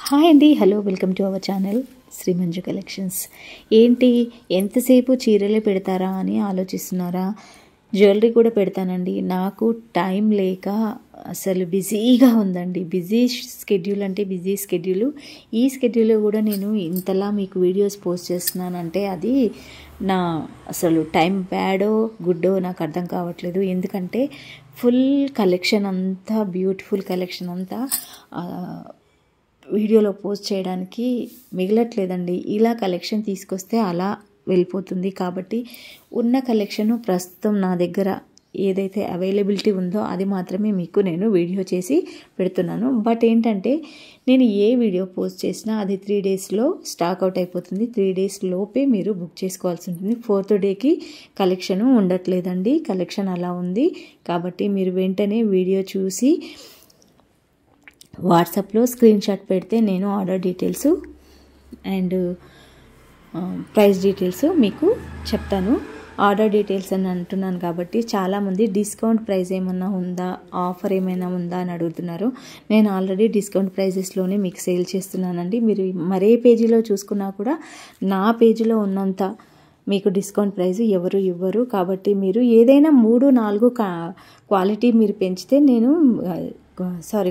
Hi అండి, hello, welcome to our channel Sri Manju collections. ఏంటి ఎంతసేపు చీరలే పెడతారా అని ఆలోచిస్తున్నారా? జ్యువెలరీ కూడా పెడతానండి. నాకు టైం లేక అసలు బిజీగా ఉందండి. బిజీ స్కెడ్యూల్ అంటే బిజీ స్కెడ్యూల్. ఈ స్కెడ్యూల్లో కూడా నేను ఇంతలా మీకు వీడియోస్ పోస్ట్ చేస్తున్నానంటే అది నా అసలు టైం బ్యాడో గుడ్డో నాకు అర్థం కావట్లేదు. ఎందుకంటే ఫుల్ కలెక్షన్ అంతా, బ్యూటిఫుల్ కలెక్షన్ అంతా వీడియోలో పోస్ట్ చేయడానికి మిగలట్లేదండి. ఇలా కలెక్షన్ తీసుకొస్తే అలా వెళ్ళిపోతుంది. కాబట్టి ఉన్న కలెక్షన్ ప్రస్తుతం నా దగ్గర ఏదైతే అవైలబిలిటీ ఉందో అది మాత్రమే మీకు నేను వీడియో చేసి పెడుతున్నాను. బట్ ఏంటంటే నేను ఏ వీడియో పోస్ట్ చేసినా అది 3 డేస్లో స్టాక్ అవుట్ అయిపోతుంది. 3 డేస్ లోపే మీరు బుక్ చేసుకోవాల్సి ఉంటుంది. 4th డేకి కలెక్షన్ ఉండట్లేదండి. కలెక్షన్ అలా ఉంది. కాబట్టి మీరు వెంటనే వీడియో చూసి వాట్సాప్లో స్క్రీన్ షాట్ పెడితే నేను order details and price details మీకు చెప్తాను. ఆర్డర్ డీటెయిల్స్ అని అంటున్నాను కాబట్టి చాలామంది డిస్కౌంట్ ప్రైస్ ఏమన్నా ఉందా, ఆఫర్ ఏమైనా ఉందా అని అడుగుతున్నారు. నేను ఆల్రెడీ డిస్కౌంట్ ప్రైజెస్లోనే మీకు సేల్ చేస్తున్నానండి. మీరు మరే పేజీలో చూసుకున్నా కూడా నా పేజీలో ఉన్నంత మీకు డిస్కౌంట్ ప్రైస్ ఎవరు ఇవ్వరు. కాబట్టి మీరు ఏదైనా 3-4 క్వాలిటీ మీరు పెంచితే నేను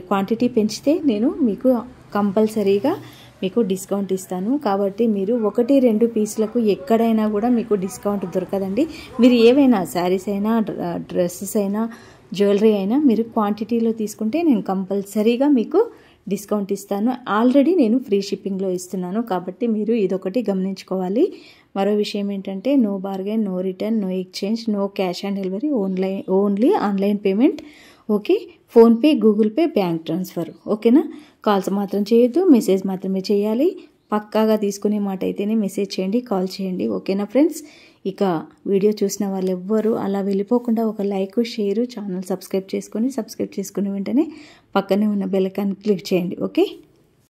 క్వాంటిటీ పెంచితే నేను మీకు కంపల్సరీగా మీకు డిస్కౌంట్ ఇస్తాను. కాబట్టి మీరు 1-2 పీసులకు ఎక్కడైనా కూడా మీకు డిస్కౌంట్ దొరకదండి. మీరు ఏవైనా శారీస్ అయినా, డ్రెస్సెస్ అయినా, జ్యువెలరీ అయినా మీరు క్వాంటిటీలో తీసుకుంటే నేను కంపల్సరీగా మీకు డిస్కౌంట్ ఇస్తాను. ఆల్రెడీ నేను ఫ్రీ షిప్పింగ్లో ఇస్తున్నాను. కాబట్టి మీరు ఇదొకటి గమనించుకోవాలి. మరో విషయం ఏంటంటే no bargain, no return, no exchange, no cash on delivery, only online payment. Okay, PhonePe, Google Pay, bank transfer. ఓకేనా? కాల్స్ మాత్రం చేయొద్దు, మెసేజ్ మాత్రమే చేయాలి. పక్కాగా తీసుకునే మాట అయితేనే మెసేజ్ చేయండి, కాల్ చేయండి. ఓకేనా ఫ్రెండ్స్? ఇక వీడియో చూసిన వాళ్ళు ఎవ్వరూ అలా వెళ్ళిపోకుండా ఒక లైక్, షేరు, ఛానల్ సబ్స్క్రైబ్ చేసుకుని వెంటనే పక్కనే ఉన్న బెల్ ఐకాన్ క్లిక్ చేయండి. ఓకే.